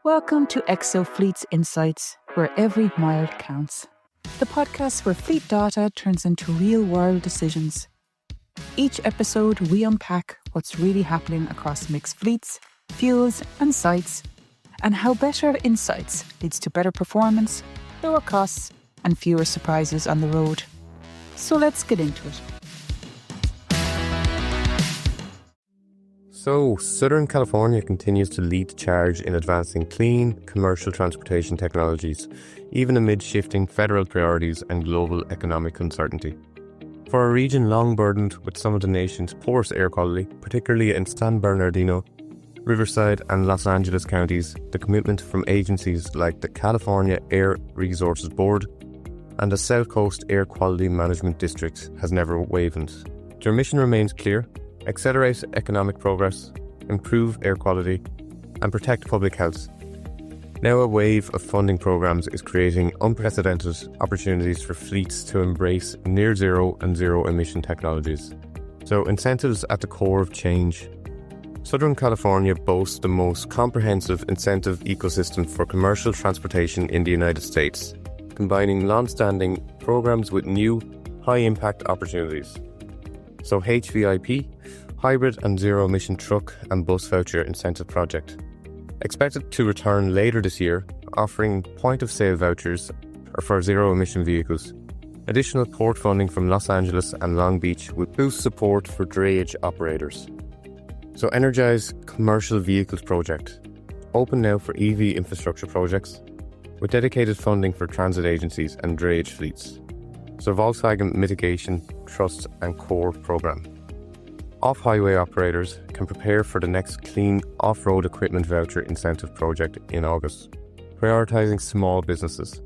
Welcome to EXO Fleet's Insights, where every mile counts. The podcast where fleet data turns into real-world decisions. Each episode, we unpack what's really happening across mixed fleets, fuels and sites, and how better insights leads to better performance, lower costs, and fewer surprises on the road. So let's get into it. So, Southern California continues to lead the charge in advancing clean, commercial transportation technologies, even amid shifting federal priorities and global economic uncertainty. For a region long burdened with some of the nation's poorest air quality, particularly in San Bernardino, Riverside and Los Angeles counties, the commitment from agencies like the California Air Resources Board and the South Coast Air Quality Management District has never wavered. Their mission remains clear: accelerate economic progress, improve air quality, and protect public health. Now a wave of funding programs is creating unprecedented opportunities for fleets to embrace near zero and zero emission technologies. So incentives at the core of change. Southern California boasts the most comprehensive incentive ecosystem for commercial transportation in the United States, combining long-standing programs with new, high-impact opportunities. So HVIP, Hybrid and Zero-Emission Truck and Bus Voucher Incentive Project. Expected to return later this year, offering point-of-sale vouchers for zero-emission vehicles. Additional port funding from Los Angeles and Long Beach will boost support for drayage operators. So EnergIIZE Commercial Vehicles Project, open now for EV infrastructure projects, with dedicated funding for transit agencies and drayage fleets. So Volkswagen Mitigation, Trust and Core Programme. Off-highway operators can prepare for the next Clean Off-Road Equipment Voucher Incentive Project in August, prioritising small businesses.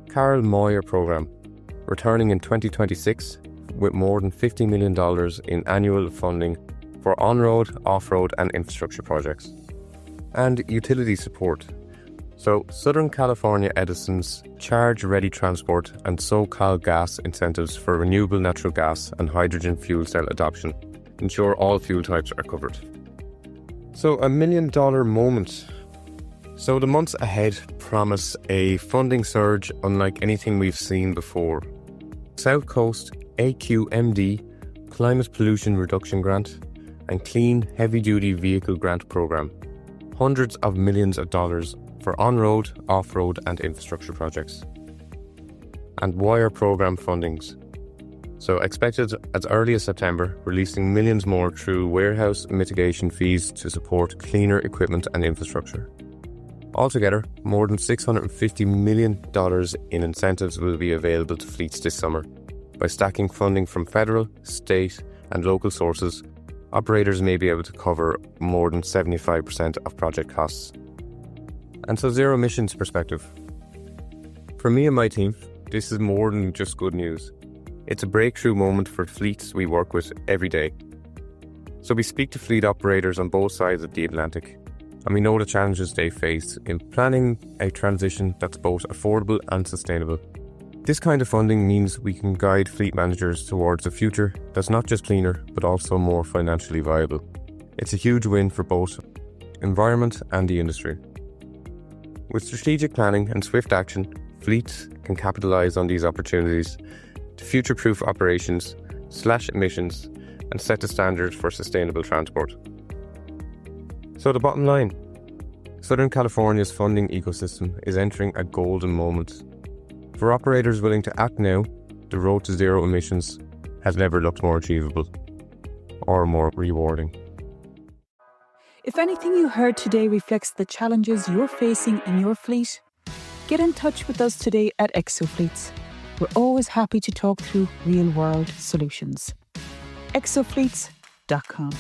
Carl Moyer Programme, returning in 2026 with more than $50 million in annual funding for on-road, off-road and infrastructure projects. And utility support. So Southern California Edison's Charge Ready Transport and SoCal Gas incentives for renewable natural gas and hydrogen fuel cell adoption ensure all fuel types are covered. So $1 million moment. So the months ahead promise a funding surge unlike anything we've seen before. South Coast AQMD Climate Pollution Reduction Grant and Clean Heavy Duty Vehicle Grant Programme. Hundreds of millions of dollars for on-road, off-road and infrastructure projects. And wire programme fundings. So expected as early as September, releasing millions more through warehouse mitigation fees to support cleaner equipment and infrastructure. Altogether, more than $650 million in incentives will be available to fleets this summer. By stacking funding from federal, state and local sources, operators may be able to cover more than 75% of project costs. And so zero emissions perspective. For me and my team, this is more than just good news. It's a breakthrough moment for fleets we work with every day. So we speak to fleet operators on both sides of the Atlantic, and we know the challenges they face in planning a transition that's both affordable and sustainable. This kind of funding means we can guide fleet managers towards a future that's not just cleaner, but also more financially viable. It's a huge win for both environment and the industry. With strategic planning and swift action, fleets can capitalise on these opportunities to future-proof operations, slash emissions, and set the standards for sustainable transport. So the bottom line, Southern California's funding ecosystem is entering a golden moment. For operators willing to act now, the road to zero emissions has never looked more achievable or more rewarding. If anything you heard today reflects the challenges you're facing in your fleet, get in touch with us today at EXO Fleets. We're always happy to talk through real-world solutions. exofleets.com